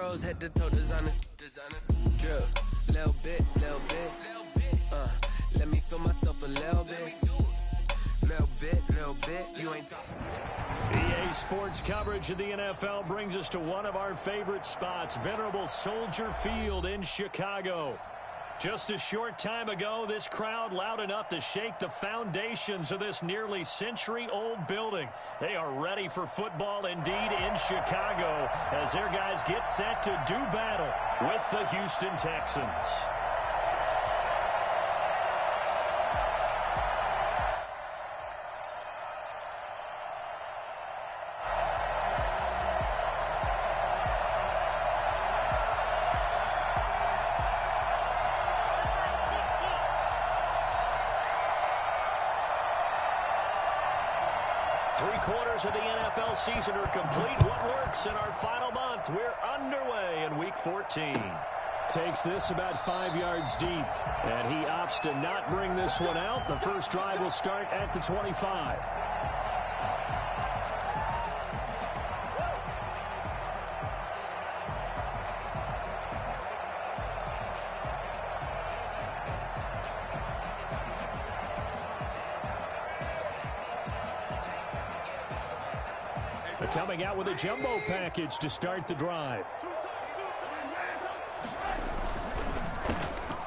rose, head to toe designer. Drip, little bit. Let me feel myself a little bit. Little bit, you ain't talking. EA Sports coverage of the NFL brings us to one of our favorite spots, venerable Soldier Field in Chicago. Just a short time ago, this crowd loud enough to shake the foundations of this nearly century-old building. They are ready for football indeed in Chicago as their guys get set to do battle with the Houston Texans. Three-quarters of the NFL season are complete. What works in our final month? We're underway in Week 14. Takes this about 5 yards deep, and he opts to not bring this one out. The first drive will start at the 25. Coming out with a jumbo package to start the drive.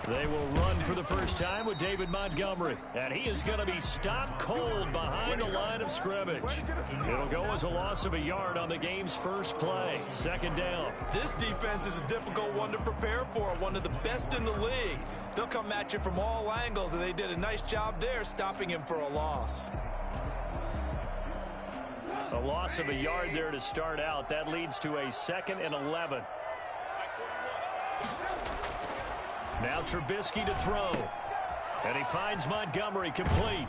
They will run for the first time with David Montgomery. And he is going to be stopped cold behind the line of scrimmage. It'll go as a loss of a yard on the game's first play. Second down. This defense is a difficult one to prepare for. One of the best in the league. They'll come at you from all angles, and they did a nice job there stopping him for a loss. A loss of a yard there to start out. That leads to a 2nd and 11. Now Trubisky to throw. And he finds Montgomery complete.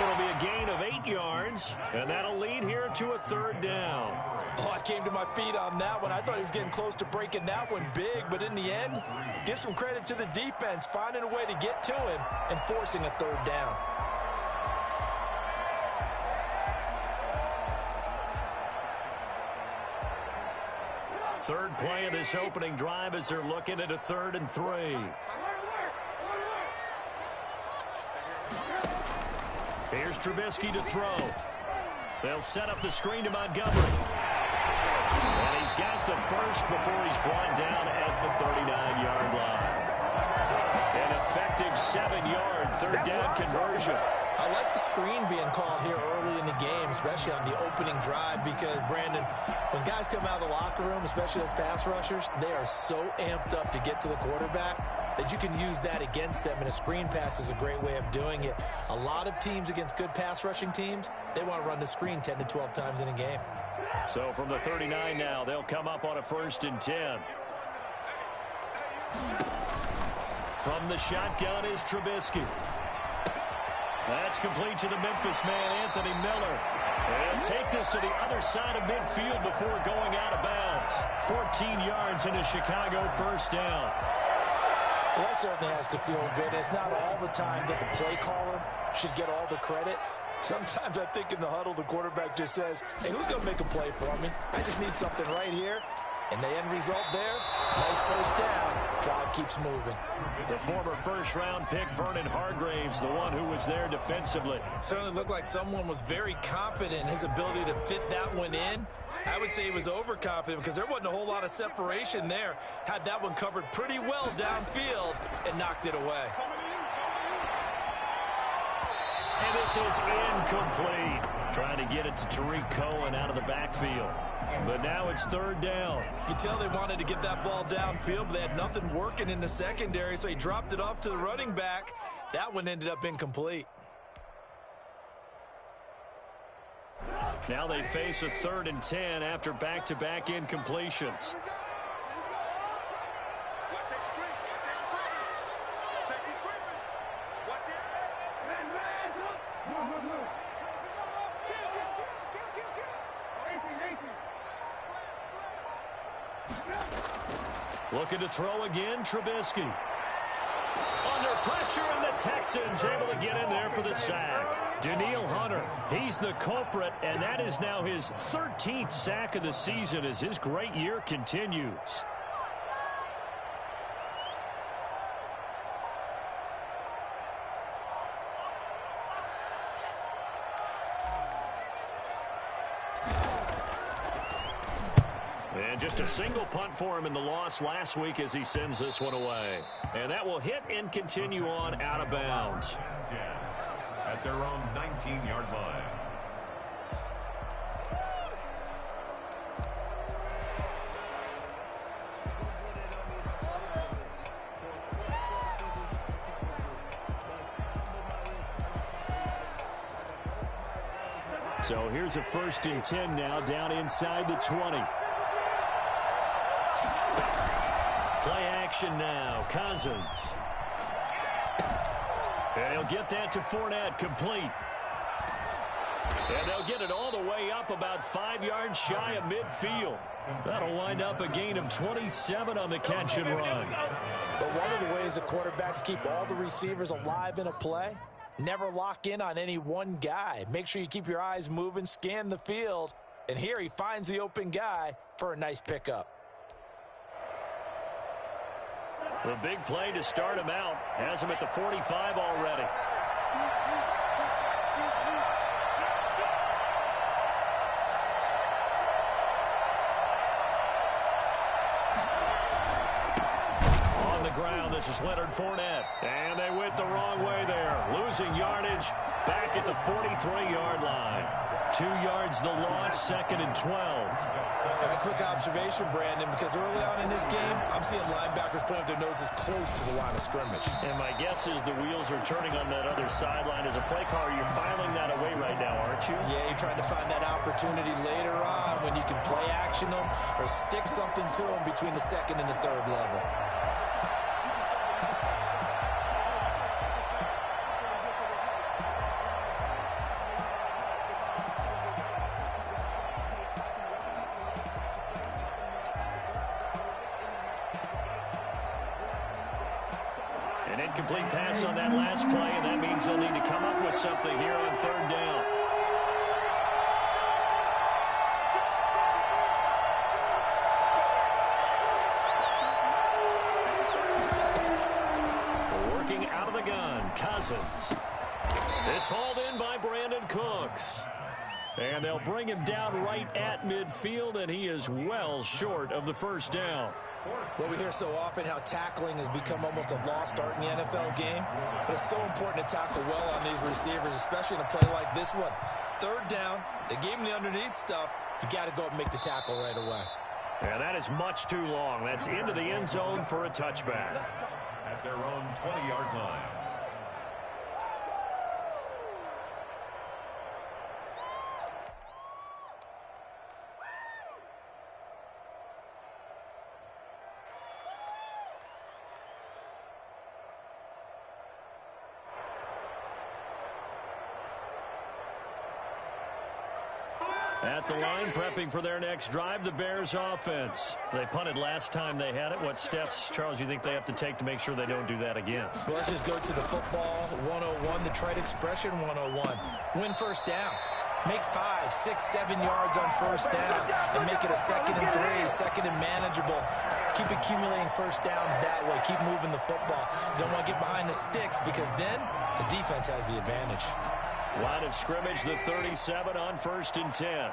It'll be a gain of 8 yards. And that'll lead here to a 3rd down. Oh, I came to my feet on that one. I thought he was getting close to breaking that one big. But in the end, give some credit to the defense, finding a way to get to him and forcing a 3rd down. Third play of this opening drive as they're looking at a 3rd and 3. Here's Trubisky to throw. They'll set up the screen to Montgomery. And he's got the first before he's brought down at the 39-yard line. An effective 7-yard 3rd down conversion. I like the screen being called here early in the game, especially on the opening drive, because, Brandon, when guys come out of the locker room, especially as pass rushers, they are so amped up to get to the quarterback that you can use that against them, and a screen pass is a great way of doing it. A lot of teams against good pass rushing teams, they want to run the screen 10 to 12 times in a game. So from the 39 now, they'll come up on a 1st and 10. From the shotgun is Trubisky. That's complete to the Memphis man, Anthony Miller. They'll take this to the other side of midfield before going out of bounds. 14 yards in a Chicago 1st down. Well, that certainly has to feel good. It's not all the time that the play caller should get all the credit. Sometimes I think in the huddle, the quarterback just says, hey, who's going to make a play for me? I just need something right here. And the end result there, nice 1st down. Drive keeps moving. The former 1st-round pick, Vernon Hargreaves, the one who was there defensively. Certainly looked like someone was very confident in his ability to fit that one in. I would say he was overconfident because there wasn't a whole lot of separation there. Had that one covered pretty well downfield and knocked it away. And this is incomplete. Trying to get it to Tariq Cohen out of the backfield. But now it's 3rd down. You can tell they wanted to get that ball downfield, but they had nothing working in the secondary, so he dropped it off to the running back. That one ended up incomplete. Now they face a 3rd and 10 after back-to-back incompletions. Looking to throw again, Trubisky. Under pressure, and the Texans able to get in there for the sack. Danielle Hunter, he's the culprit, and that is now his 13th sack of the season as his great year continues. And just a single punt for him in the loss last week as he sends this one away. And that will hit and continue on out of bounds. At their own 19-yard line. So here's a 1st and 10 now, down inside the 20. Play action now, Cousins. And he'll get that to Fournette, complete. And they'll get it all the way up about 5 yards shy of midfield. That'll wind up a gain of 27 on the catch and run. But one of the ways the quarterbacks keep all the receivers alive in a play, never lock in on any one guy. Make sure you keep your eyes moving, scan the field. And here he finds the open guy for a nice pickup. The big play to start him out has him at the 45 already. On the ground, this is Leonard Fournette. And they went the wrong way there. Losing yardage back at the 43-yard line. 2 yards the loss, 2nd and 12. A quick observation, Brandon, because early on in this game, I'm seeing linebackers putting up their noses close to the line of scrimmage. And my guess is the wheels are turning on that other sideline. As a play caller, you're filing that away right now, aren't you? Yeah, you're trying to find that opportunity later on when you can play action them or stick something to them between the 2nd and the 3rd level. An incomplete pass on that last play, and that means they'll need to come up with something here on 3rd down. Working out of the gun, Cousins. It's hauled in by Brandon Cooks. And they'll bring him down right at midfield, and he is well short of the 1st down. Well, we hear so often how tackling has become almost a lost art in the NFL game, but it's so important to tackle well on these receivers, especially in a play like this one. 3rd down, they gave him the underneath stuff. You got to go and make the tackle right away. And that is much too long. That's into the end zone for a touchback. At their own 20-yard line. At the line, prepping for their next drive, the Bears offense. They punted last time they had it. What steps, Charles, you think they have to take to make sure they don't do that again? Well, let's just go to the football 101, the trade expression 101. Win 1st down. Make 5, 6, 7 yards on 1st down and make it a 2nd and 3, 2nd and manageable. Keep accumulating 1st downs that way. Keep moving the football. You don't want to get behind the sticks because then the defense has the advantage. Line of scrimmage, the 37 on 1st and 10.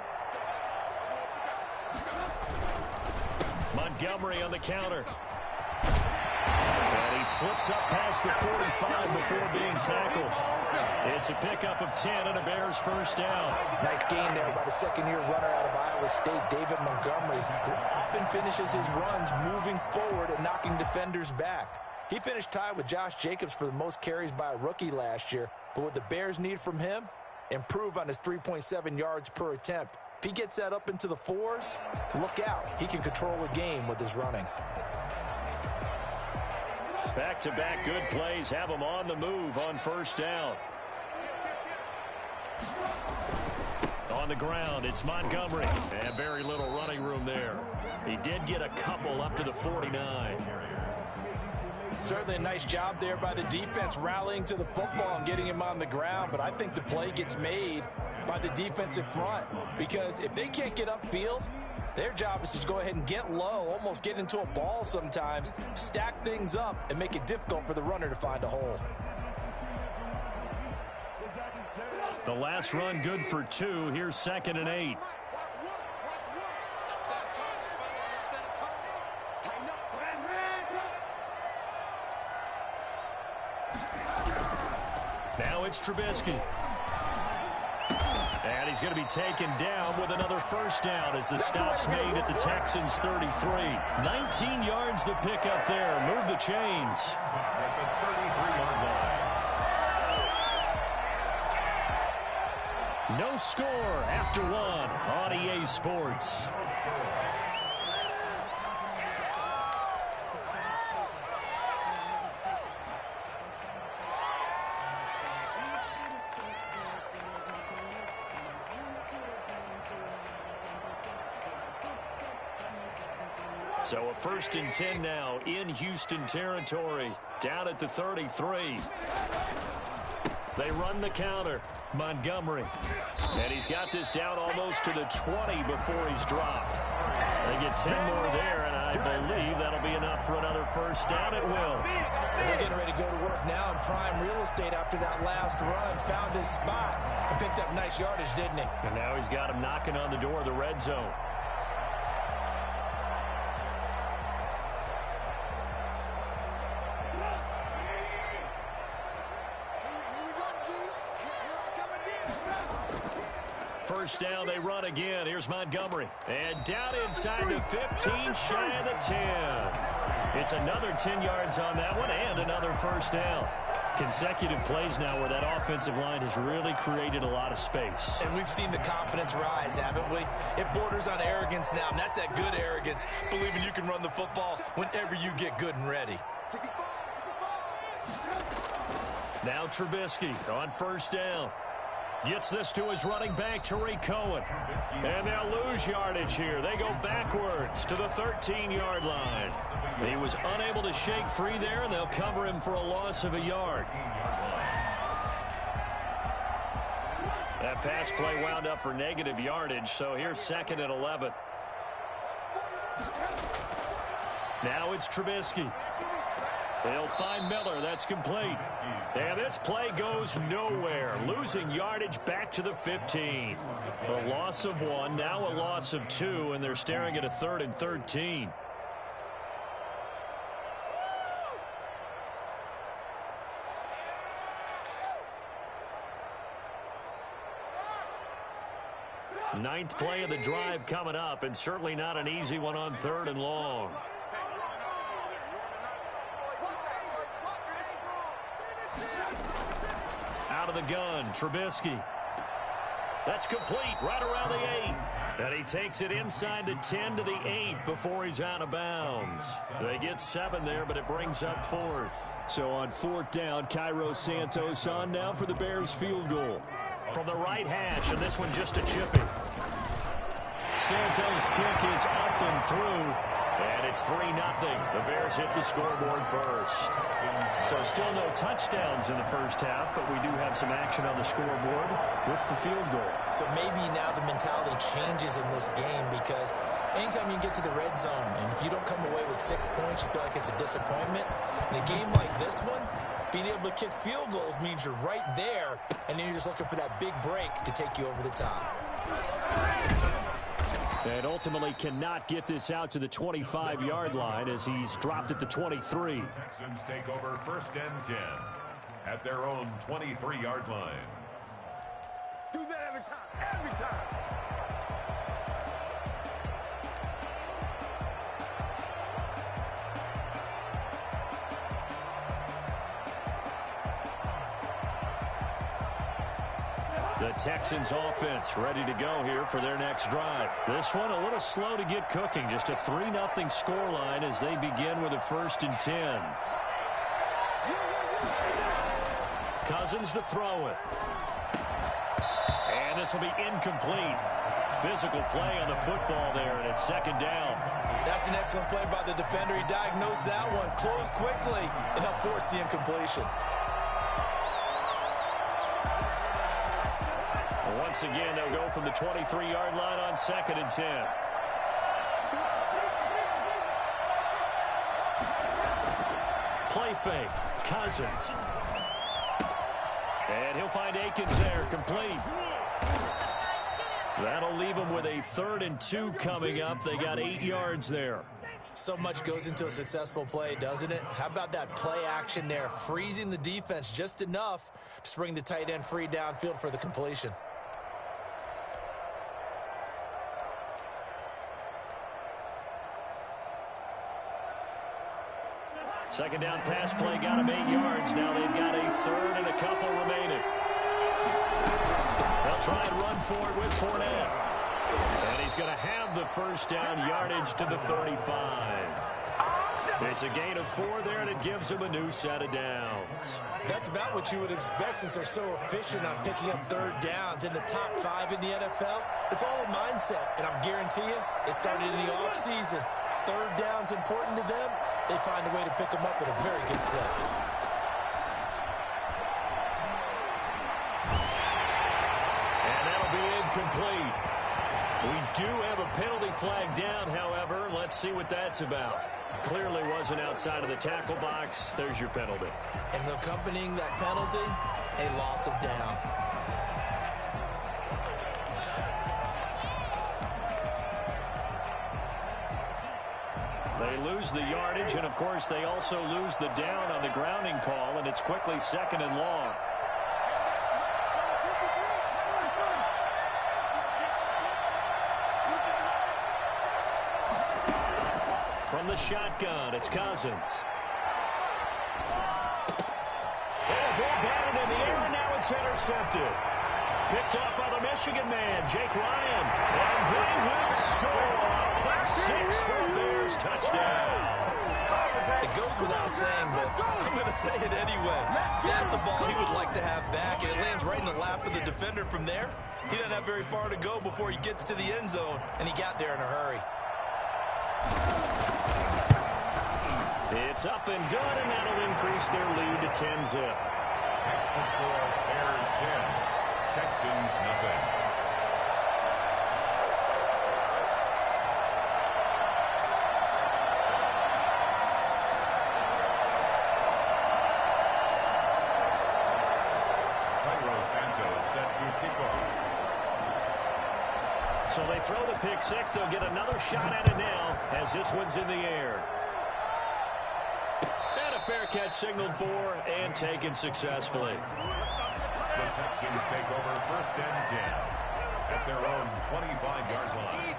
Montgomery on the counter. And he slips up past the 45 before being tackled. It's a pickup of 10 and a Bears 1st down. Nice gain there by the 2nd-year runner out of Iowa State, David Montgomery, who often finishes his runs moving forward and knocking defenders back. He finished tied with Josh Jacobs for the most carries by a rookie last year. But what the Bears need from him, improve on his 3.7 yards per attempt. If he gets that up into the 4s, look out. He can control the game with his running. Back-to-back good plays have him on the move on 1st down. On the ground, it's Montgomery. And very little running room there. He did get a couple up to the 49. Certainly a nice job there by the defense rallying to the football and getting him on the ground, but I think the play gets made by the defensive front because if they can't get upfield, their job is to go ahead and get low, almost get into a ball sometimes, stack things up, and make it difficult for the runner to find a hole. The last run good for 2. Here's 2nd and 8. Now it's Trubisky. And he's going to be taken down with another first down as the stop's made at the Texans 33. 19 yards the pickup there. Move the chains. At the 33-yard line. No score after 1 on EA Sports. So a 1st and 10 now in Houston territory. Down at the 33. They run the counter. Montgomery. And he's got this down almost to the 20 before he's dropped. They get 10 more there, and I believe that'll be enough for another first down. It will. They're getting ready to go to work now in prime real estate after that last run. Found his spot and picked up nice yardage, didn't he? And now he's got him knocking on the door of the red zone. First down, they run again. Here's Montgomery. And down inside the 15, shy of the 10. It's another 10 yards on that one and another first down. Consecutive plays now where that offensive line has really created a lot of space. And we've seen the confidence rise, haven't we? It borders on arrogance now, and that's that good arrogance, believing you can run the football whenever you get good and ready. Now Trubisky on first down. Gets this to his running back, Tariq Cohen. And they'll lose yardage here. They go backwards to the 13-yard line. He was unable to shake free there, and they'll cover him for a loss of a yard. That pass play wound up for negative yardage, so here's 2nd and 11. Now it's Trubisky. They'll find Miller. That's complete. And this play goes nowhere. Losing yardage back to the 15. A loss of 1, now a loss of 2, and they're staring at a 3rd and 13. Ninth play of the drive coming up, and certainly not an easy one on 3rd and long. Out of the gun, Trubisky. That's complete right around the 8. And he takes it inside the 10 to the 8 before he's out of bounds. They get 7 there, but it brings up 4th. So on 4th down, Cairo Santos on now for the Bears field goal. From the right hash, and this one just a chipping. Santos' kick is up and through. And it's 3-0. The Bears hit the scoreboard first. So still no touchdowns in the first half, but we do have some action on the scoreboard with the field goal. So maybe now the mentality changes in this game because anytime you get to the red zone, and if you don't come away with 6 points, you feel like it's a disappointment. In a game like this one, being able to kick field goals means you're right there, and then you're just looking for that big break to take you over the top. And ultimately cannot get this out to the 25-yard line as he's dropped at the 23. Texans take over 1st and 10 at their own 23-yard line. Do that every time, every time. The Texans offense ready to go here for their next drive. This one a little slow to get cooking. Just a 3-0 scoreline as they begin with a 1st and 10. Cousins to throw it. And this will be incomplete. Physical play on the football there, and it's second down. That's an excellent play by the defender. He diagnosed that one, closed quickly, and helped force the incompletion. Once again, they'll go from the 23-yard line on 2nd and 10. Play fake. Cousins. And he'll find Akins there, complete. That'll leave them with a 3rd and 2 coming up. They got 8 yards there. So much goes into a successful play, doesn't it? How about that play action there, freezing the defense just enough to bring the tight end free downfield for the completion. Second down pass play got them 8 yards. Now they've got a 3rd and a couple remaining. They'll try and run for it with Fournette. And he's going to have the first down yardage to the 35. It's a gain of 4 there, and it gives him a new set of downs. That's about what you would expect since they're so efficient on picking up 3rd downs. In the top 5 in the NFL, it's all a mindset. And I guarantee you, it started in the offseason. 3rd down's important to them. They find a way to pick them up with a very good clip. And that'll be incomplete. We do have a penalty flag down, however. Let's see what that's about. Clearly wasn't outside of the tackle box. There's your penalty. And accompanying that penalty, a loss of down. They lose the yardage, and of course they also lose the down on the grounding call, and it's quickly 2nd and long. From the shotgun, it's Cousins. And a ball batted in the air, and now it's intercepted. Picked up by the Michigan man, Jake Ryan. And they will score. Pick 6 for a Bears touchdown. It goes without saying, but I'm going to say it anyway. That's a ball he would like to have back, and it lands right in the lap of the defender from there. He doesn't have very far to go before he gets to the end zone, and he got there in a hurry. It's up and good, and that'll increase their lead to 10-zip. Texans score, Bears 10. Texans nothing. So they throw the pick 6. They'll get another shot at it now as this one's in the air. And a fair catch signaled for and taken successfully. The Texans take over 1st and 10 at their own 25-yard line.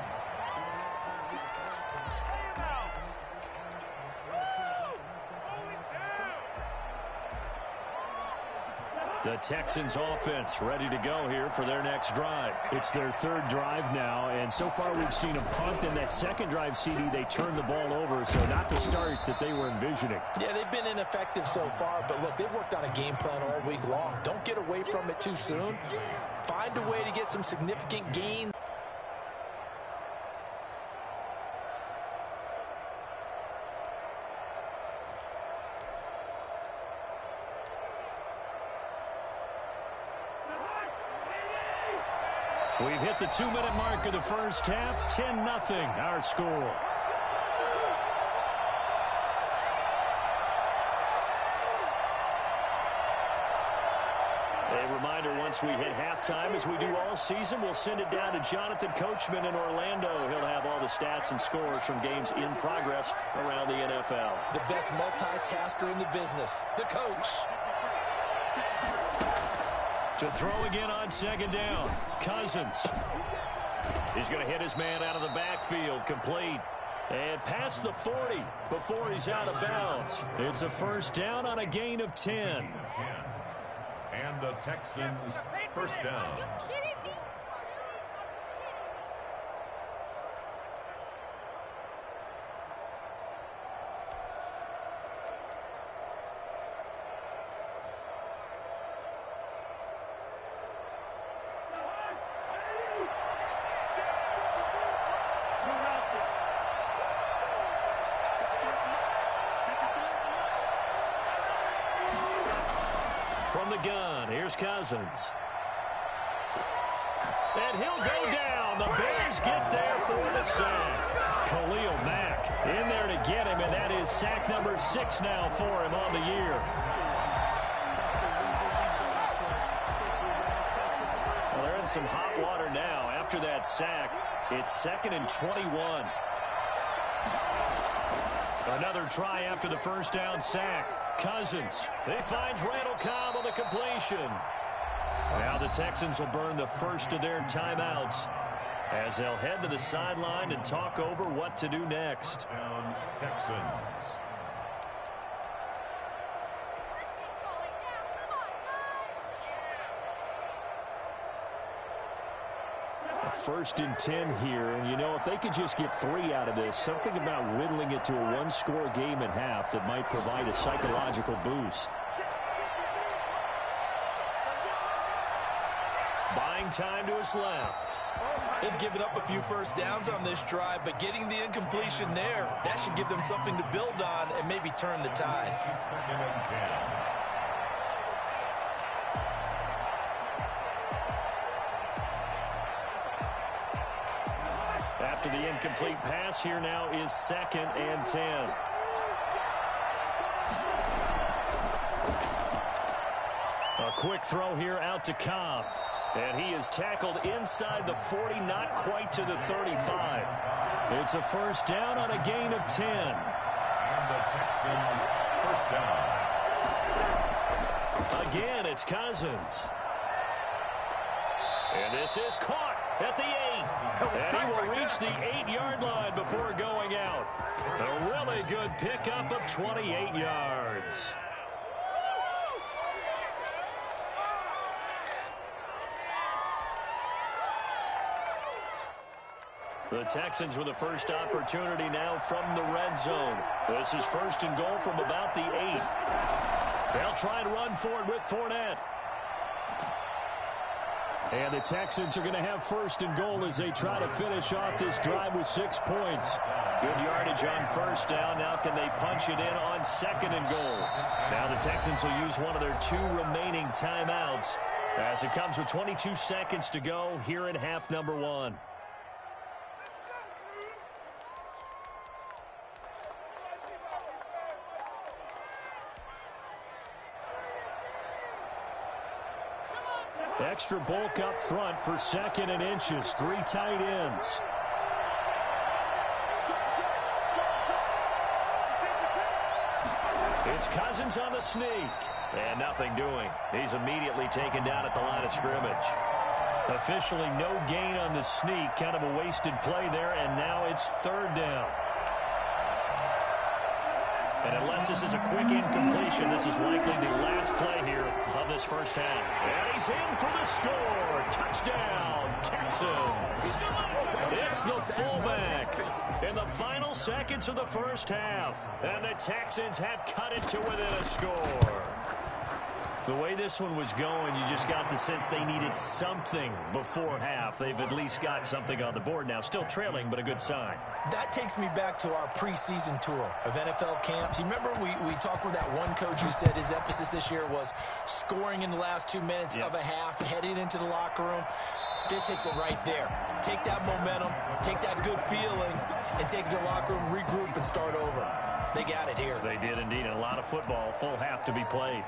The Texans offense ready to go here for their next drive. It's their 3rd drive now, and so far we've seen a punt. In that 2nd drive, CD, they turned the ball over, so not the start that they were envisioning. Yeah, they've been ineffective so far, but look, they've worked on a game plan all week long. Don't get away from it too soon. Find a way to get some significant gains. We've hit the 2-minute mark of the first half. 10-0 our score. A reminder, once we hit halftime, as we do all season, we'll send it down to Jonathan Coachman in Orlando. He'll have all the stats and scores from games in progress around the NFL. The best multitasker in the business, the coach. To throw again on 2nd down. Cousins. He's going to hit his man out of the backfield. Complete. And past the 40 before he's out of bounds. It's a 1st down on a gain of 10. And the Texans 1st down. Are you kidding me? gun. Here's Cousins. And he'll go down. The Bears get there for the sack. Khalil Mack in there to get him, and that is sack number 6 now for him on the year. Well, they're in some hot water now. After that sack, it's 2nd and 21. Another try after the first down sack. Cousins. He finds Randall Cobb on the completion. Now the Texans will burn the first of their timeouts as they'll head to the sideline and talk over what to do next. Down Texans. First and 10 here, and you know, if they could just get 3 out of this, something about whittling it to a one-score game at half that might provide a psychological boost. Buying time to his left. They've given up a few first downs on this drive, but getting the incompletion there, that should give them something to build on and maybe turn the tide. 2nd and 10. After the incomplete pass, here now is 2nd and 10. A quick throw here out to Cobb. And he is tackled inside the 40, not quite to the 35. It's a first down on a gain of 10. And the Texans first down. Again, it's Cousins. And this is caught at the 8. And he will reach the 8-yard line before going out. A really good pickup of 28 yards. The Texans with the first opportunity now from the red zone. This is 1st and goal from about the 8. They'll try and run for it with Fournette. And the Texans are going to have 1st and goal as they try to finish off this drive with 6 points. Good yardage on first down. Now can they punch it in on 2nd and goal? Now the Texans will use one of their 2 remaining timeouts as it comes with 22 seconds to go here in half number 1. Extra bulk up front for 2nd and inches. 3 tight ends. It's Cousins on the sneak. And nothing doing. He's immediately taken down at the line of scrimmage. Officially no gain on the sneak. Kind of a wasted play there. And now it's 3rd down. And unless this is a quick incompletion, this is likely the last play here of this first half. And he's in for the score. Touchdown, Texans. It's the fullback in the final seconds of the first half. And the Texans have cut it to within a score. The way this one was going, you just got the sense they needed something before half. They've at least got something on the board now. Still trailing, but a good sign. That takes me back to our preseason tour of NFL camps. You remember we talked with that one coach who said his emphasis this year was scoring in the last 2 minutes of a half, heading into the locker room. This hits it right there. Take that momentum, take that good feeling, and take it to the locker room, regroup, and start over. They got it here. They did indeed. And a lot of football, full half to be played.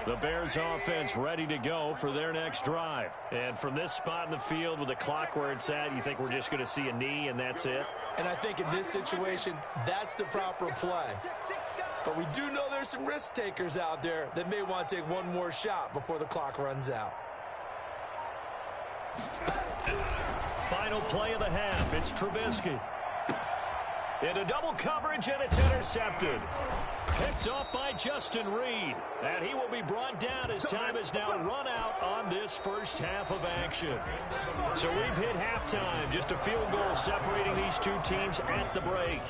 The Bears offense ready to go for their next drive. And from this spot in the field with the clock where it's at, you think we're just going to see a knee and that's it? And I think in this situation, that's the proper play. But we do know there's some risk takers out there that may want to take one more shot before the clock runs out. Final play of the half. It's Trubisky. Into double coverage, and it's intercepted. Picked up by Justin Reed. And he will be brought down as time is now run out on this first half of action. So we've hit halftime. Just a field goal separating these two teams at the break.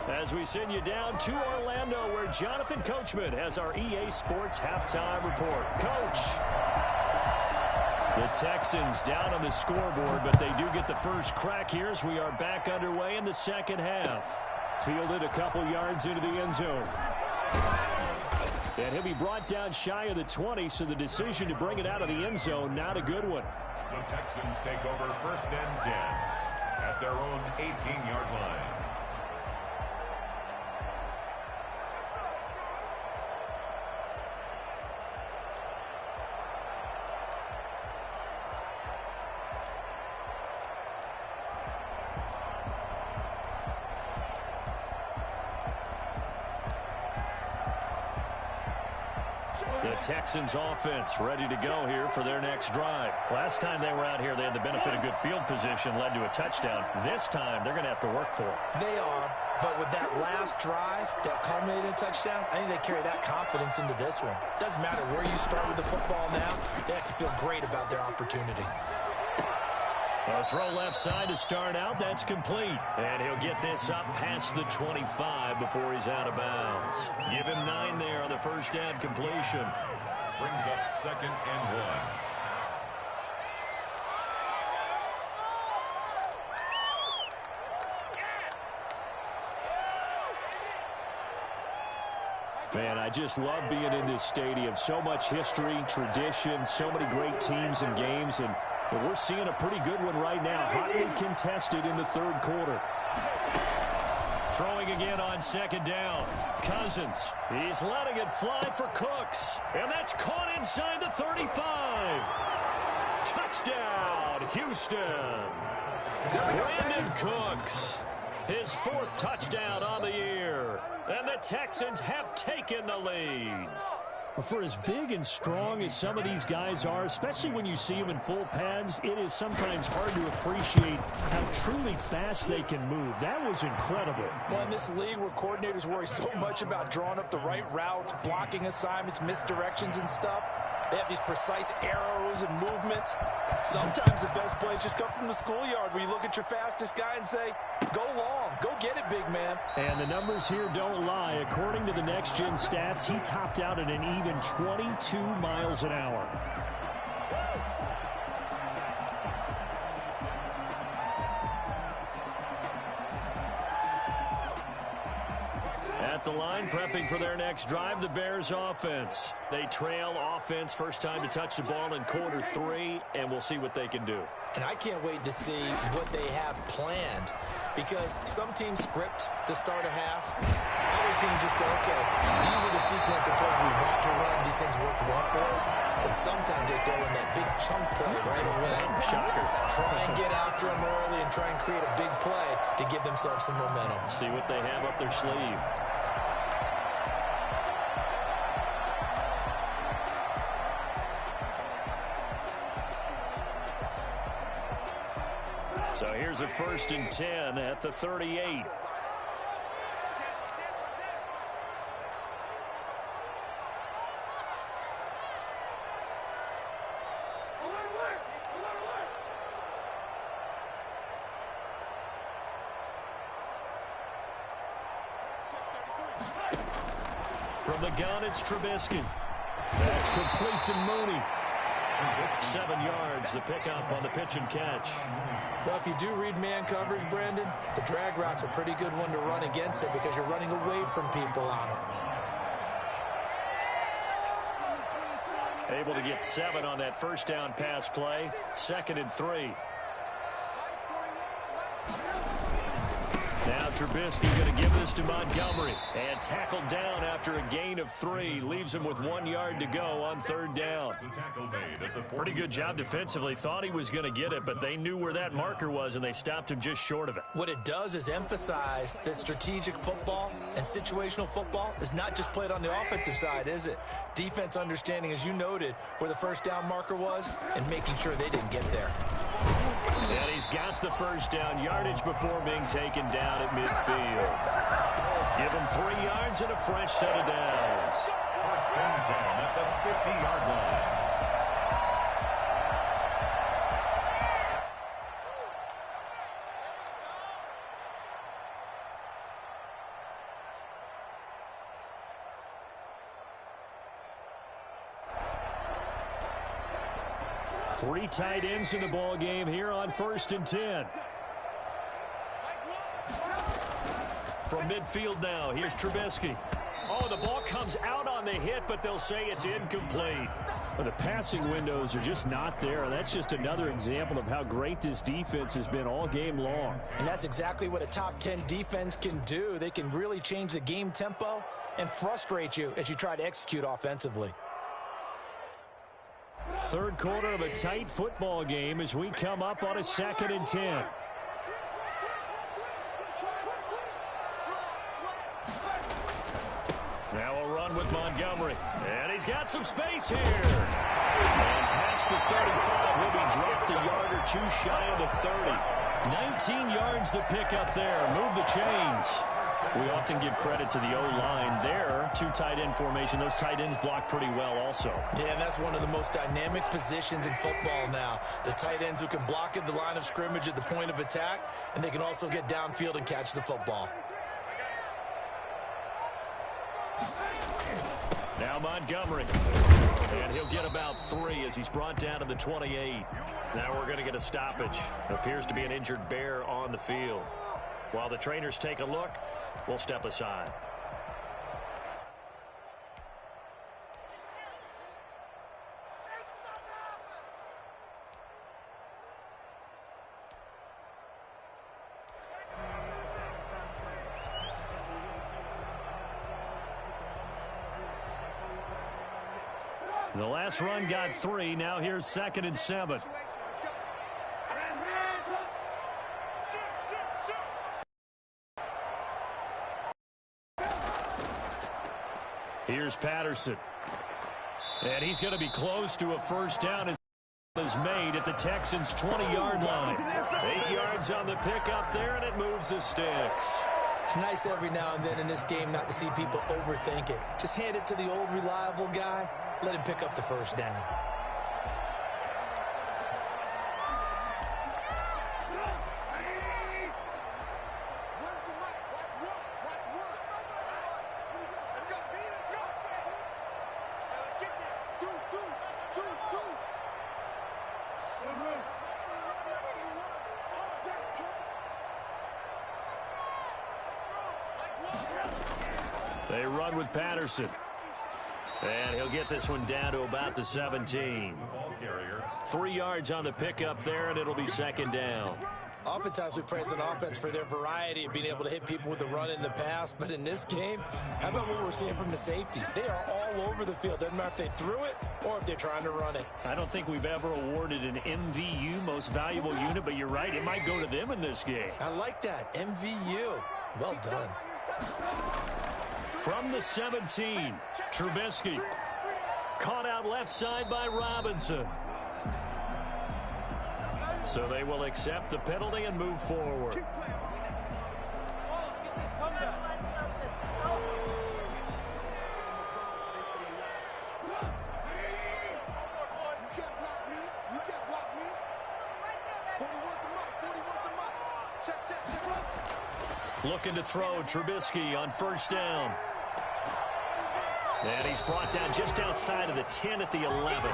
As we send you down to Orlando, where Jonathan Coachman has our EA Sports halftime report. Coach. The Texans down on the scoreboard, but they do get the first crack here as we are back underway in the second half. Fielded a couple yards into the end zone. And he'll be brought down shy of the 20, so the decision to bring it out of the end zone, not a good one. The Texans take over first and 10 at their own 18-yard line. The Texans offense ready to go here for their next drive. Last time they were out here, they had the benefit of good field position, led to a touchdown. This time, they're going to have to work for it. They are, but with that last drive that culminated in a touchdown, I think they carry that confidence into this one. Doesn't matter where you start with the football now, they have to feel great about their opportunity. A throw left side to start out. That's complete. And he'll get this up past the 25 before he's out of bounds. Give him 9 there on the first down completion. Brings up second and 1. Man, I just love being in this stadium. So much history, tradition, so many great teams and games, and we're seeing a pretty good one right now. Hotly contested in the third quarter. Throwing again on second down. Cousins. He's letting it fly for Cooks. And that's caught inside the 35. Touchdown, Houston. Brandon Cooks. His 4th touchdown on the year. And the Texans have taken the lead. For as big and strong as some of these guys are, especially when you see them in full pads, it is sometimes hard to appreciate how truly fast they can move. That was incredible. Well, in this league where coordinators worry so much about drawing up the right routes, blocking assignments, misdirections and stuff, they have these precise arrows and movements. Sometimes the best plays just come from the schoolyard where you look at your fastest guy and say, go long, go get it, big man. And the numbers here don't lie. According to the Next Gen stats, he topped out at an even 22 miles an hour. At the line, prepping for their next drive, the Bears offense. They trail offense, first time to touch the ball in quarter 3, and we'll see what they can do. And I can't wait to see what they have planned, because some teams script to start a half. Other teams just go, okay, these are the sequence of plays we want to run. These things work well for us. And sometimes they throw in that big chunk play right away. Shocker. Try and get after them early and try and create a big play to give themselves some momentum. See what they have up their sleeve. So here's a 1st and 10 at the 38. From the gun, it's Trubisky. That's complete to Mooney. 7 yards, the pickup on the pitch and catch. Well, if you do read man coverage, Brandon, the drag route's a pretty good one to run against it because you're running away from people on it. Able to get 7 on that first down pass play. 2nd and 3. Now Trubisky going to give this to Montgomery. And tackled down after a gain of 3. Leaves him with 1 yard to go on 3rd down. Pretty good job defensively. Thought he was going to get it, but they knew where that marker was, and they stopped him just short of it. What it does is emphasize that strategic football and situational football is not just played on the offensive side, is it? Defense understanding, as you noted, where the first down marker was and making sure they didn't get there. And he's got the first down, yardage before being taken down at midfield. Give him 3 yards and a fresh set of downs. First and 10 at the 50-yard line. Three tight ends in the ball game here on 1st and 10. From midfield now, here's Trubisky. Oh, the ball comes out on the hit, but they'll say it's incomplete. Well, the passing windows are just not there. That's just another example of how great this defense has been all game long. And that's exactly what a top 10 defense can do. They can really change the game tempo and frustrate you as you try to execute offensively. Third quarter of a tight football game as we come up on a 2nd and 10. Now a run with Montgomery. And he's got some space here. And past the 35, he'll be dropped a yard or two shy of the 30. 19 yards the pick up there. Move the chains. We often give credit to the O-line there. Two tight end formation. Those tight ends block pretty well also. Yeah, and that's one of the most dynamic positions in football now. The tight ends who can block at the line of scrimmage at the point of attack, and they can also get downfield and catch the football. Now Montgomery. And he'll get about 3 as he's brought down to the 28. Now we're going to get a stoppage. Appears to be an injured Bear on the field. While the trainers take a look, we'll step aside. The last run got 3. Now here's 2nd and 7. Here's Patterson. And he's going to be close to a first down as is made at the Texans' 20-yard line. 8 yards on the pickup there, and it moves the sticks. It's nice every now and then in this game not to see people overthink it. Just hand it to the old reliable guy. Let him pick up the first down. They run with Patterson. And he'll get this one down to about the 17. 3 yards on the pickup there, and it'll be 2nd down. Oftentimes we praise an offense for their variety of being able to hit people with the run in the pass. But in this game, how about what we're seeing from the safeties? They are all over the field. Doesn't matter if they threw it or if they're trying to run it. I don't think we've ever awarded an MVU, most valuable unit, but you're right. It might go to them in this game. I like that. MVU. Well done. From the 17, Trubisky. Caught out left side by Robinson. So they will accept the penalty and move forward. Looking to throw Trubisky on first down. And he's brought down just outside of the 10 at the 11.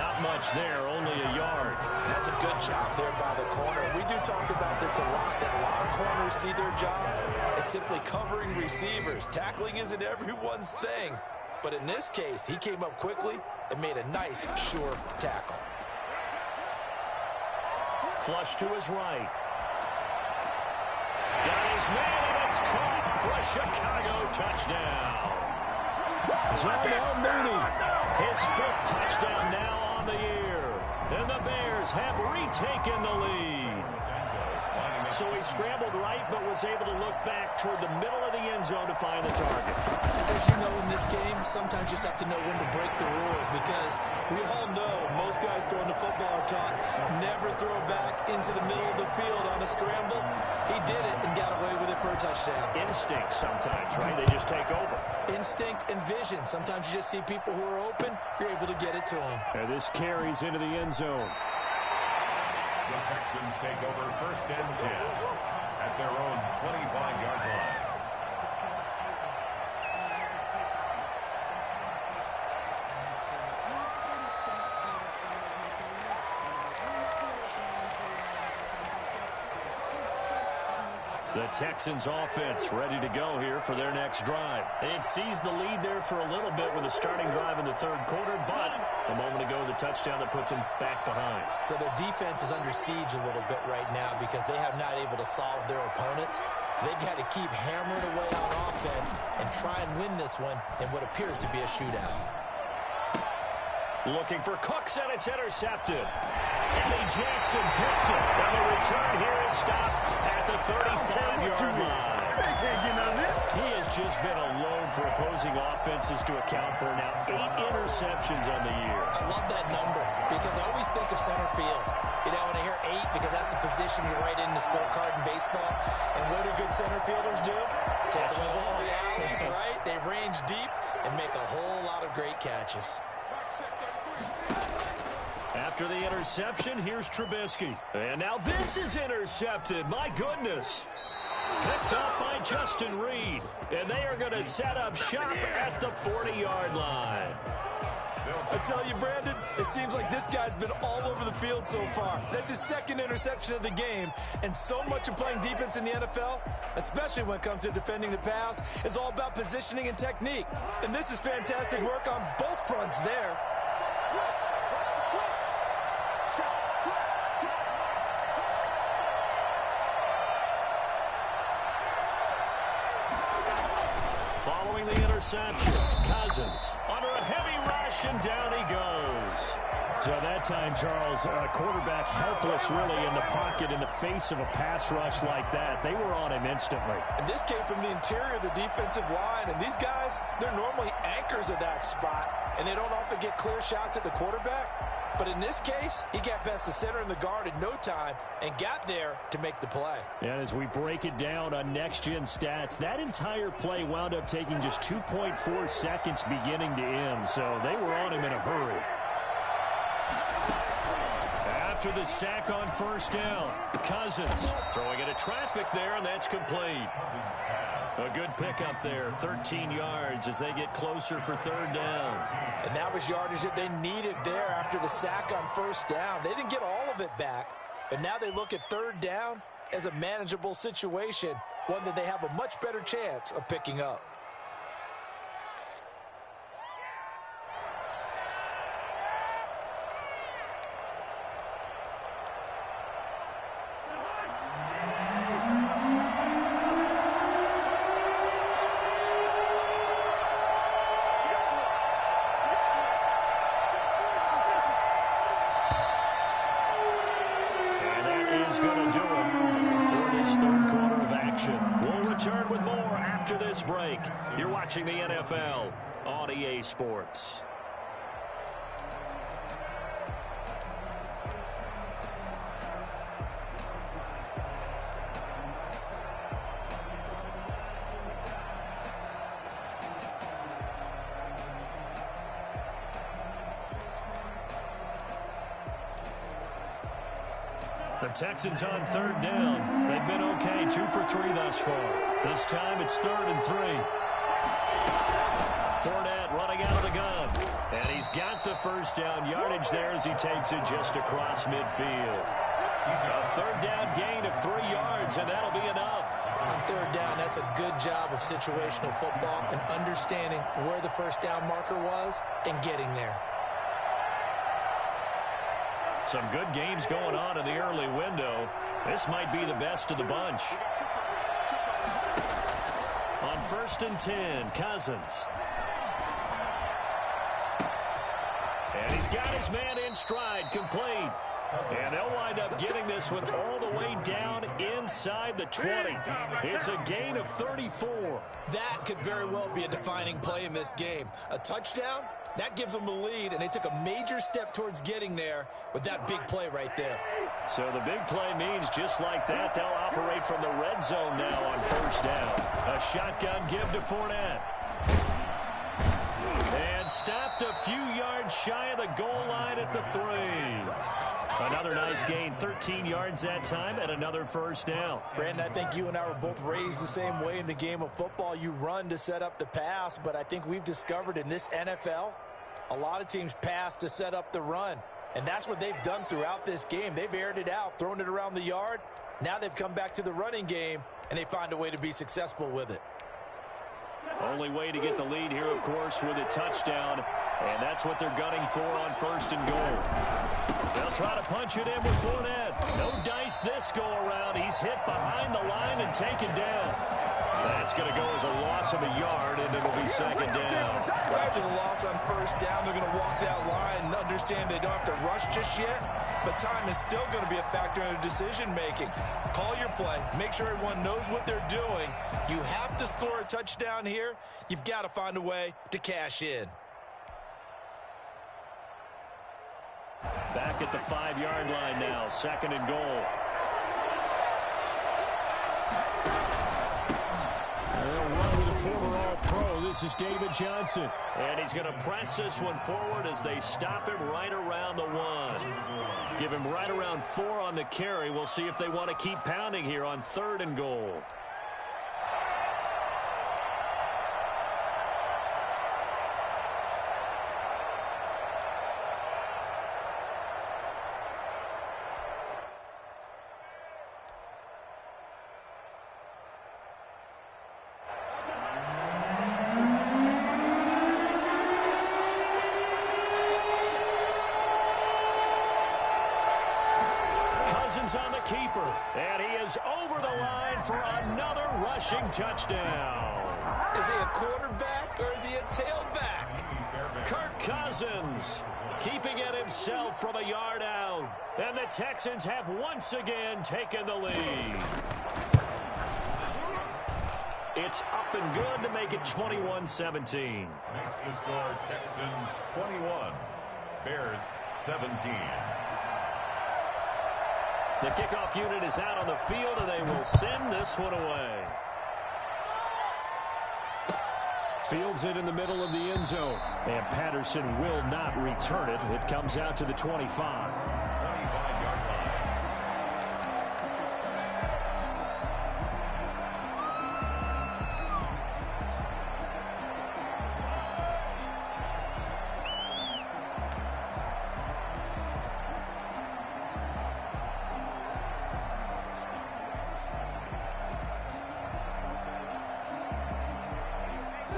Not much there, only a yard. That's a good job there by the corner. We do talk about this a lot, that a lot of corners see their job as simply covering receivers. Tackling isn't everyone's thing. But in this case, he came up quickly and made a nice, sure tackle. Flush to his right. Got his man, and it's caught for a Chicago touchdown. His 5th touchdown now on the year. And the Bears have retaken the lead. So he scrambled right, but was able to look back toward the middle of the end zone to find the target. As you know, in this game, sometimes you just have to know when to break the rules, because we all know most guys throwing the football are taught never throw back into the middle of the field on a scramble. He did it and got away with it for a touchdown. Instinct sometimes, right? They just take over. Instinct and vision. Sometimes you just see people who are open, you're able to get it to them. And this carries into the end zone. The Texans take over 1st and 10 at their own 25-yard line. The Texans offense ready to go here for their next drive. They had seized the lead there for a little bit with a starting drive in the third quarter, but a moment ago the touchdown that puts them back behind. So their defense is under siege a little bit right now because they have not able to solve their opponents. So they've got to keep hammering away on offense and try and win this one in what appears to be a shootout. Looking for Cooks, and it's intercepted. Eddie Jackson picks it, and the return here is stopped at the 35-yard line. He has just been a load for opposing offenses to account for now 8 interceptions on the year. I love that number because I always think of center field. You know, when I hear 8, because that's the position you write in the scorecard in baseball. And what do good center fielders do? Take away all the alleys, right? They range deep and make a whole lot of great catches. After the interception, here's Trubisky. And now this is intercepted. My goodness. Picked up by Justin Reed. And they are going to set up shop at the 40-yard line. I tell you, Brandon, it seems like this guy's been all over the field so far. That's his second interception of the game. And so much of playing defense in the NFL, especially when it comes to defending the pass, is all about positioning and technique. And this is fantastic work on both fronts there. Following the interception, Cousins under a heavy rush, and down he goes. So that time, Charles, a quarterback helpless really in the pocket in the face of a pass rush like that. They were on him instantly. And this came from the interior of the defensive line. And these guys, they're normally anchors of that spot. And they don't often get clear shots at the quarterback. But in this case, he got past the center and the guard in no time and got there to make the play. And as we break it down on next-gen stats, that entire play wound up taking just 2.4 seconds beginning to end. So they were on him in a hurry. After the sack on first down, Cousins throwing into traffic there, and that's complete. A good pickup there, 13 yards as they get closer for third down. And that was yardage that they needed there after the sack on first down. They didn't get all of it back, but now they look at third down as a manageable situation, one that they have a much better chance of picking up. You're watching the NFL on EA Sports. The Texans on third down. They've been okay, 2 for 3 thus far. This time it's 3rd and 3. Fournette running out of the gun. And he's got the first down yardage there as he takes it just across midfield. A third down gain of 3 yards, and that'll be enough. On third down, that's a good job of situational football and understanding where the first down marker was and getting there. Some good games going on in the early window. This might be the best of the bunch. On 1st and 10, Cousins. And he's got his man in stride, complete. And they'll wind up getting this one all the way down inside the 20. It's a gain of 34. That could very well be a defining play in this game. A touchdown, that gives them the lead, and they took a major step towards getting there with that big play right there. So the big play means just like that, they'll operate from the red zone now on first down. A shotgun give to Fournette. And stopped a few yards shy of the goal line at the 3. Another nice gain, 13 yards that time, and another first down. Brandon, I think you and I were both raised the same way in the game of football. You run to set up the pass, but I think we've discovered in this NFL, a lot of teams pass to set up the run. And that's what they've done throughout this game. They've aired it out, thrown it around the yard, Now they've come back to the running game, and they find a way to be successful with it. Only way to get the lead here, of course, with a touchdown, and that's what they're gunning for on 1st and goal. They'll try to punch it in with Fournette. No dice this go-around. He's hit behind the line and taken down. That's going to go as a loss of a yard, and it'll be 2nd down. After the loss on 1st down, they're going to walk that line and understand they don't have to rush just yet, but time is still going to be a factor in their decision-making. Call your play. Make sure everyone knows what they're doing. You have to score a touchdown here. You've got to find a way to cash in. Back at the 5-yard line now, 2nd and goal. They'll run with a former All-Pro. This is David Johnson. And he's going to press this one forward as they stop him right around the 1. Give him right around 4 on the carry. We'll see if they want to keep pounding here on 3rd and goal. On the keeper, and he is over the line for another rushing touchdown. Is he a quarterback or is he a tailback? Kirk Cousins keeping it himself from a yard out, and the Texans have once again taken the lead. It's up and good to make it 21-17. Makes the score Texans 21, Bears 17. The kickoff unit is out on the field, and they will send this one away. Fields it in the middle of the end zone. And Patterson will not return it. It comes out to the 25. 25-yard line.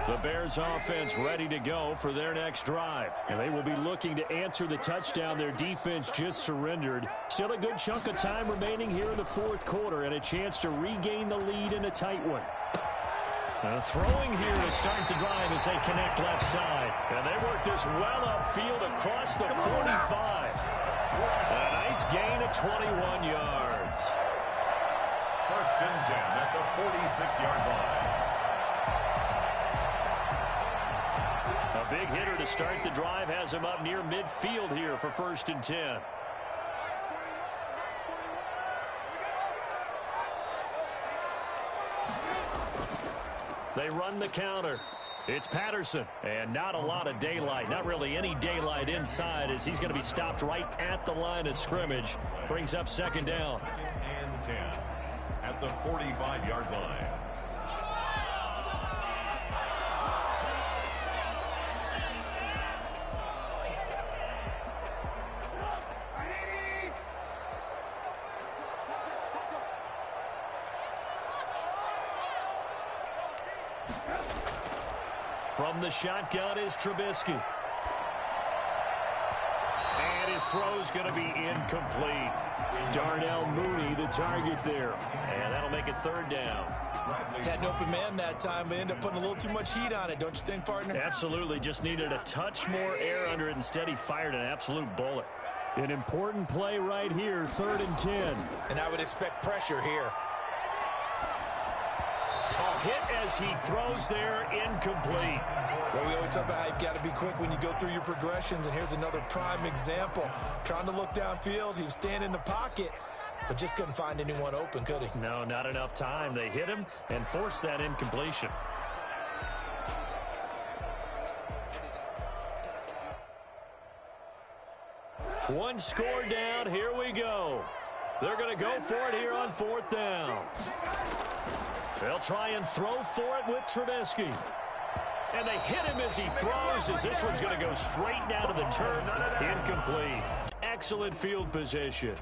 The Bears offense ready to go for their next drive. And they will be looking to answer the touchdown their defense just surrendered. Still a good chunk of time remaining here in the 4th quarter and a chance to regain the lead in a tight one. Throwing here to start the drive as they connect left side. And they work this well upfield across the 45. A nice gain of 21 yards. 1st and 10 at the 46-yard line. A big hitter to start the drive has him up near midfield here for 1st and 10. They run the counter. It's Patterson, and not a lot of daylight, not really any daylight inside as he's going to be stopped right at the line of scrimmage. Brings up 2nd down. And 10 at the 45-yard line. From the shotgun is Trubisky. And his throw's going to be incomplete. Darnell Mooney, the target there. And that'll make it 3rd down. Had an open man that time, but ended up putting a little too much heat on it, don't you think, partner? Absolutely. Just needed a touch more air under it. Instead, he fired an absolute bullet. An important play right here, 3rd and 10. And I would expect pressure here. Hit as he throws there, incomplete. Well, we always talk about how you've got to be quick when you go through your progressions, and here's another prime example. Trying to look downfield, he was standing in the pocket, but just couldn't find anyone open, could he? No, not enough time. They hit him and forced that incompletion. One score down, here we go. They're going to go for it here on 4th down. They'll try and throw for it with Trubisky. And they hit him as he throws, as this one's going to go straight down to the turf. Incomplete. Excellent field position.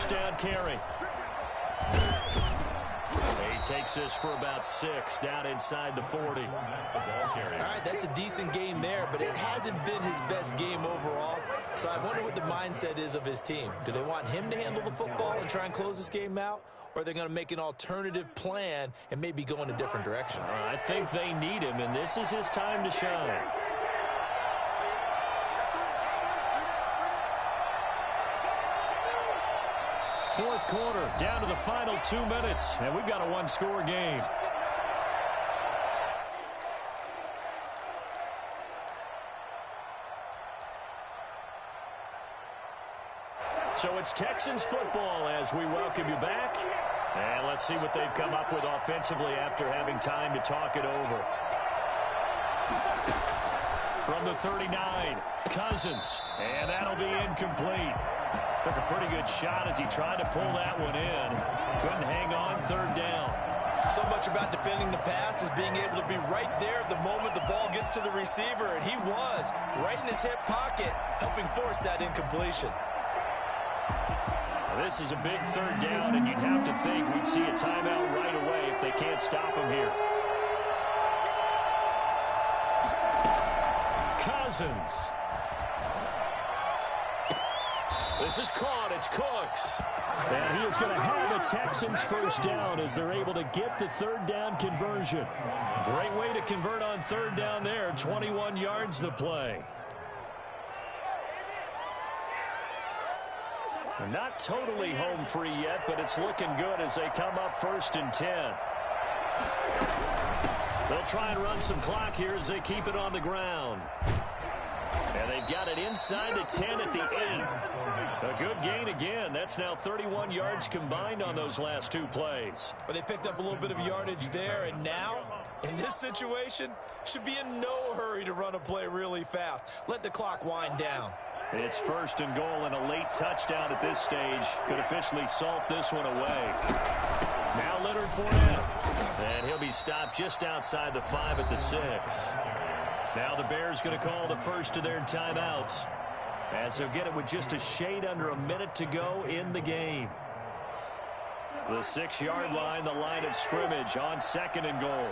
first down carry. He takes this for about 6 down inside the 40. All right, that's a decent game there, but it hasn't been his best game overall. So I wonder what the mindset is of his team. Do they want him to handle the football and try and close this game out? Or are they going to make an alternative plan and maybe go in a different direction? I think they need him, and this is his time to shine. Fourth quarter, down to the final 2 minutes, and we've got a one-score game. So it's Texans football as we welcome you back. And let's see what they've come up with offensively after having time to talk it over. From the 39, Cousins, and that'll be incomplete. Took a pretty good shot as he tried to pull that one in. Couldn't hang on, third down. So much about defending the pass is being able to be right there at the moment the ball gets to the receiver, and he was right in his hip pocket, helping force that incompletion. This is a big third down, and you'd have to think we'd see a timeout right away if they can't stop him here. Cousins. This is caught. It's Cooks. And he is going to have a Texans first down as they're able to get the third down conversion. Great way to convert on third down there. 21 yards the play. They're not totally home free yet, but it's looking good as they come up 1st and 10. They'll try and run some clock here as they keep it on the ground. And they've got it inside the 10 at the 8. A good gain again. That's now 31 yards combined on those last 2 plays. But they picked up a little bit of yardage there, and now, in this situation, should be in no hurry to run a play really fast. Let the clock wind down. It's 1st and goal, and a late touchdown at this stage could officially salt this one away. Now Leonard Fournette. And he'll be stopped just outside the 5 at the 6. Now the Bears going to call the first of their timeouts, as they'll get it with just a shade under a minute to go in the game. The 6-yard line, the line of scrimmage on 2nd and goal.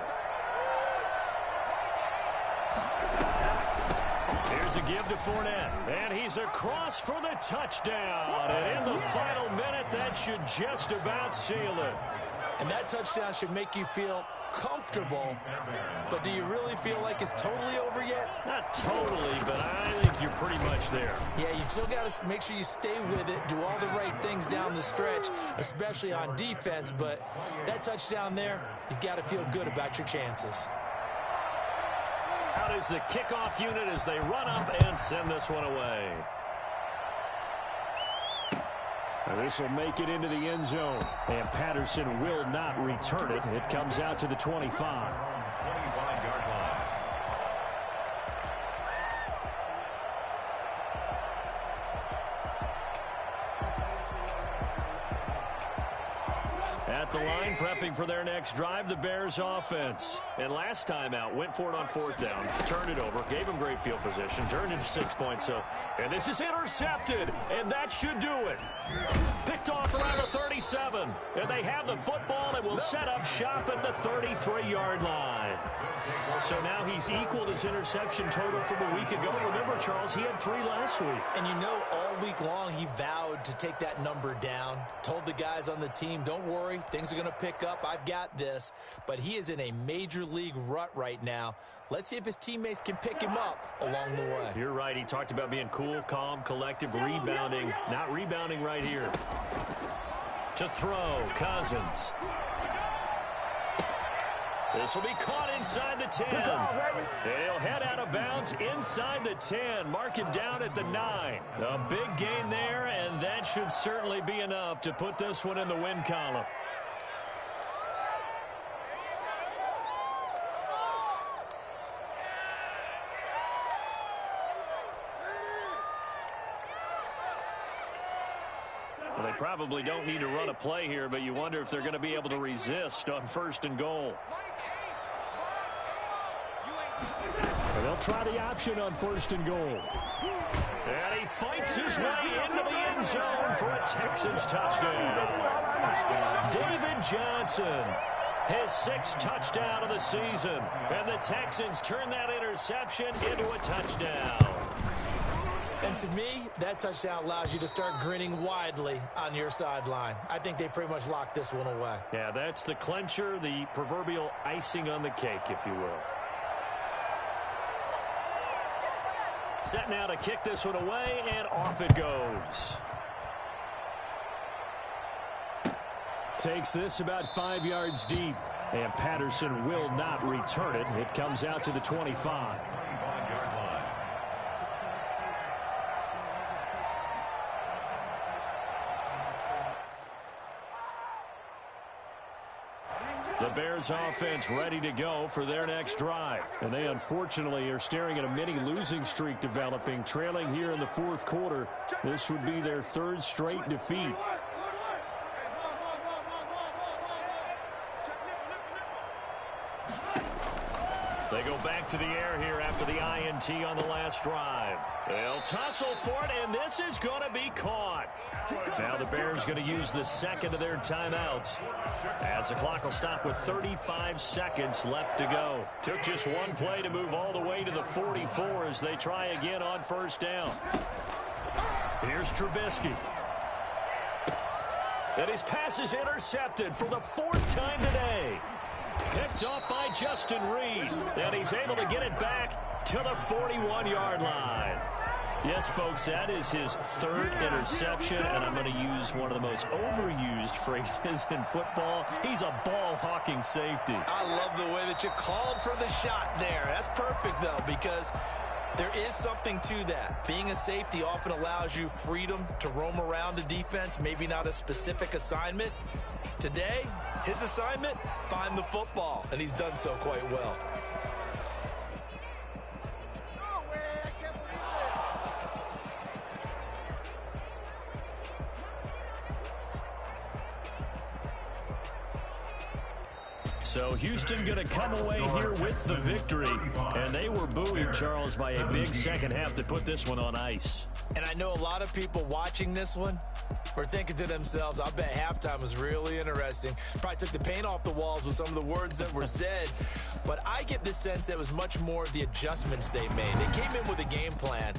Here's a give to Fournette, and he's across for the touchdown. And in the final minute, that should just about seal it. And that touchdown should make you feel comfortable, but do you really feel like it's totally over yet? Not totally, but I think you're pretty much there. Yeah, you've still got to make sure you stay with it, do all the right things down the stretch, especially on defense, but that touchdown there, you've got to feel good about your chances. Out is the kickoff unit as they run up and send this one away. This will make it into the end zone, and Patterson will not return it. It comes out to the 25. 25-yard line. At the line, prepping for their next drive, the Bears offense. And last time out, went for it on 4th down, turned it over, gave them great field position, turned into 6 points. So, and this is intercepted, and that should do it. Picked off around the 37, and they have the football and will set up shop at the 33-yard line. So now he's equaled his interception total from a week ago. Remember, Charles, he had 3 last week. And you know, all week long he vowed to take that number down. Told the guys on the team, don't worry, things are going to pick up. I've got this. But he is in a major league rut right now. Let's see if his teammates can pick him up along the way. You're right. He talked about being cool, calm, collective, rebounding. Not rebounding right here. To throw, Cousins. This will be caught inside the 10. And he'll head out of bounds inside the 10. Mark it down at the 9. A big gain there, and that should certainly be enough to put this one in the win column. Well, they probably don't need to run a play here, but you wonder if they're going to be able to resist on 1st and goal. And they'll try the option on 1st and goal. And he fights his way into the end zone for a Texans touchdown. David Johnson, his 6th touchdown of the season. And the Texans turn that interception into a touchdown. And to me, that touchdown allows you to start grinning widely on your sideline. I think they pretty much locked this one away. Yeah, that's the clincher, the proverbial icing on the cake, if you will. Set now to kick this one away, and off it goes. Takes this about 5 yards deep, and Patterson will not return it. It comes out to the 25. The Bears offense ready to go for their next drive. And they unfortunately are staring at a mini losing streak developing, trailing here in the 4th quarter. This would be their 3rd straight defeat. They go back to the air here after the INT on the last drive. They'll tussle for it, and this is going to be caught. Now the Bears going to use the 2nd of their timeouts, as the clock will stop with 35 seconds left to go. Took just one play to move all the way to the 44 as they try again on 1st down. Here's Trubisky. And his pass is intercepted for the 4th time today. Picked off by Justin Reed, and he's able to get it back to the 41-yard line. Yes, folks, that is his 3rd interception, and I'm going to use one of the most overused phrases in football. He's a ball-hawking safety. I love the way that you called for the shot there. That's perfect, though, because there is something to that. Being a safety often allows you freedom to roam around a defense, maybe not a specific assignment. Today, his assignment, find the football, and he's done so quite well. So Houston going to come away here with the victory. And they were buoyed, Charles, by a big second half to put this one on ice. And I know a lot of people watching this one were thinking to themselves, I bet halftime was really interesting. Probably took the paint off the walls with some of the words that were said. But I get the sense that it was much more the adjustments they made. They came in with a game plan.